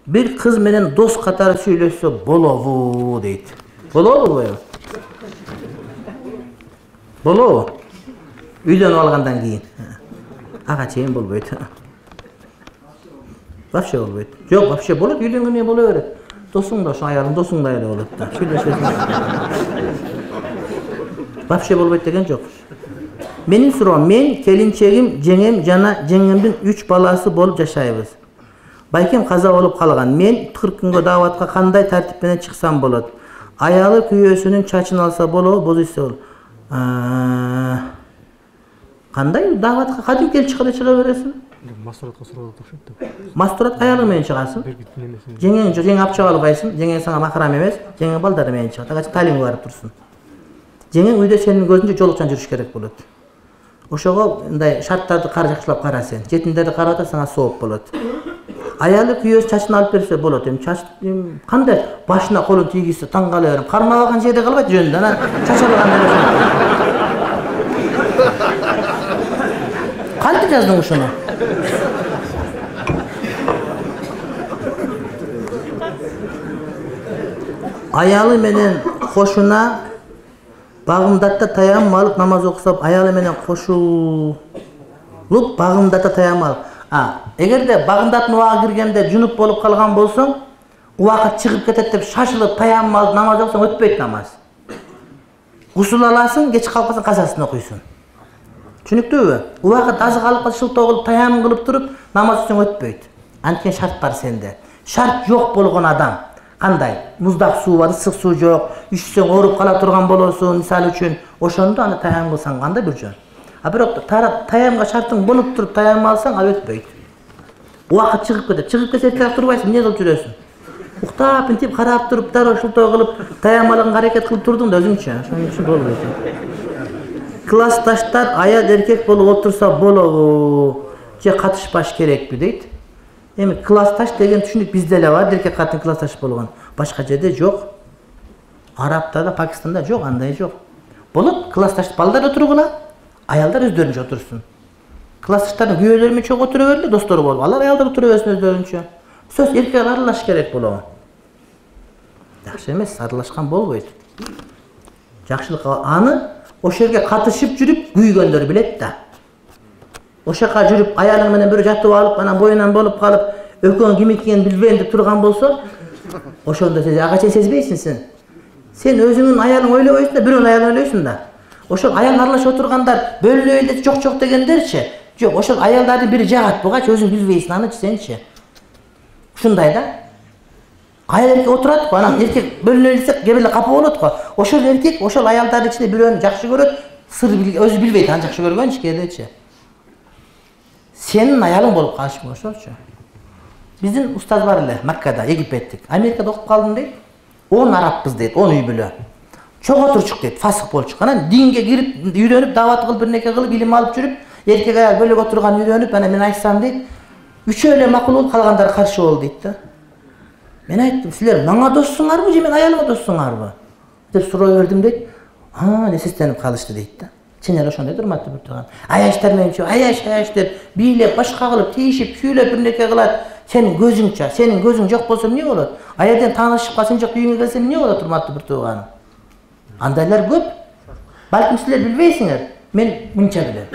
Bir kız menen dost katары söylösө bolobу дейт. Bolobу? Bolobу? Үйлөнүп алгандан кийин. Ага чейин болбойт. Вообще болбойт. Жок, вообще болот, үйлөнгөндөн боло берет. Досуң да, ошо аялың досуң да эле болот да. Сүйлөшөсүң. Вообще болбойт деген жок. Менин суроом, мен, келинчегим, жеңем жана жеңемдин 3 баласы болуп жашайбыз. Байкем каза болуп калган. Мен 40 күнгө дааватка кандай тартип менен чыксам болот? Аялы күйөөсүнүн чачын алса болобу, бозуйса болобу? Кандай дааватка кадим келип чыга бересиң? Мастуратка сурап атышат. Мастурат аялы менен чыгасың. Жеңең жеңең апча албайсың. Жеңең сага макрам эмес, жеңең балдары менен чыгат. Ага талимге барып турсун. Жеңең үйдө сенин көзүңчө жолукчан жүрүш керек болот. Ошого мындай шарттарды жакшылап кара сен. Жетиндерди карап ата сага сооп болот. Аялы күйөөсү чачын алып берсе болот. Чач кандай башына колун тийгизсе таң кала берем. Кармабаган жерде калбайт жөнүндө. Анан чачалган кантип жаздың ушуну? Аялы менен кошуна багымдатта таям алып намаз окусап, аялы менен кошулуп багымдатта таям алып. Эгерде багымдаттын убагы киргенде жунуп болуп калган болсоң, убакыт чыгып кетет деп шашылып таям алып намаз окусаң өтпөйт намаз. Гусул аласың, кеч калып калсаң казасын окуйсуң. Түшүнүктүүбү? Убакыт азы калып калса шылтоо кылып таям кылып туруп намаз окусаң өтпөйт. Анткени шарт бар сенде. Шарт жок болгон адам кандай? Муздак суу бар, ысык суу жок, üşсөң ооруп кала турган болосуң, мисалы үчүн, ошондо аны таям кылсаң кандай бир жөн. Бирок таямга шартың болуп туруп таям алсаң, ал өтпөйт. Убакыт чыгып кетет. Чыгып кетсе эртең турбайсың, эмне кылып жүрөсүң? Уктап, интип карап туруп, дароо шылтоо кылып, таям алганга аракет кылып турдуң да өзүңчө. Ошон үчүн болбойт. Классташтар аял эркек болуп отурса болобу? Же катышпаш керекпи дейт. Эми классташ деген түшүнүк бизде эле бар, эркек катын классташ болгон. Башка жерде жок. Арабтарда, Пакистанда жок, андай жок. Болот, классташ балдар отургула, аялдар өздөрүнчө отурсун. Классташтардын күйөөлөрү менен чогуу отура бергиле, достору болуп, алар аялдар отура берсин өздөрүнчө. Сөз эркек аралаш керек болобу? Жакшы эмес, аралашкан болбойт. Жакшылык аны ошол жерге катышып жүрүп күйгөндөр билет да. Ошол жака жүрүп аялың менен бирөө жатып алып, анан боюнан болуп калып, экөөң ким экенин билбейм деп турган болсо, ошондо сен ага чейин сезбейсиң сен. Сен өзүңдүн аялың ойлобойсуң да, бирөөнүн аялын ойлойсуң да. Ошол аял аралашып отургандар бөлүнөйлү жок дегендерчи. Жок, ошол аялдардын бири жагат бугачы өзүң билбейсиң анычы сенчи. Ушундай да. Аял эркек отурат го, анан эркек бөлүнөйлү десек кээ бирде капа болот го. Ошол эркек ошол аялдардын ичинде бирөөнү жакшы көрөт, сыр өзү билбейт, аны жакшы көргөнчү кээдечи. Сенин аялың болуп калышы ошолчу. Биздин устаз бар эле Маккада, Египеттик. Америкада окуп калдым дейт. 10 араббыз дейт, 10 үй бүлө. Чогуу турчук дейт, фасык болчук. Анан динге кирип, үйрөнүп, дават кылып, бир нерсе кылып, илим алып жүрүп, эркек аял бөлөк отурган үйрөнүп, анан мен айтсам дейт, үчөө эле макул болуп, калгандары каршы болду дейт да. Мен айттым, силер мага доссуңарбы же мен аялыма доссуңарбы? Деп суроо бердим дейт. Несестенип калышты дейт да. Чын эле ошондой урматтуу bir тууган. Аяштар мененчи, аяш деп бийлеп, башка кылып, тийишип, сүйлөп бир нерсе кылат. Сенин көзүңчө, сенин көзүң жок болсо эмне болот? Аялдан таанышып калсаң жок үйүңө келсе эмне болот, урматтуу bir тууган? Андайлар көп. Балким силер билбейсиңер. Мен мынча билем.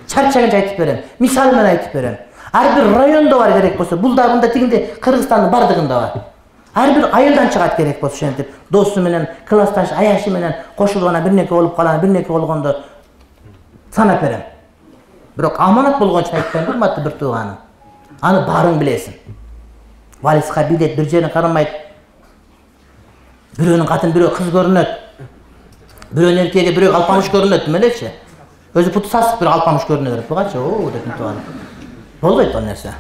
Чарчаганча айтып берем. Мисал менен айтып берем. Ар бир райондо бар керек болсо, булда мында тигинде Кыргызстандын бардыгында бар. Ар бир айылдан чыгат керек болсо ошентип, досу менен, классташ, аяшы менен кошулуп ана бир нерсе болуп калган, бир нерсе болгондо санап берем. Бирок аманат болгончо айтпайм, урматтуу bir тууганым. Аны баарын билесиң. Валиска билет, бир жерин карамайт. Бирөөнүн катын бирөө кыз көрүнөт. Бирөөнүн эркеги бирөө алпамыш көрүнөт, эмелечи? Өзү путу сасып бир алпамыш көрүнө берет, бугачы, деп тууган. Болбойт ал нерсе.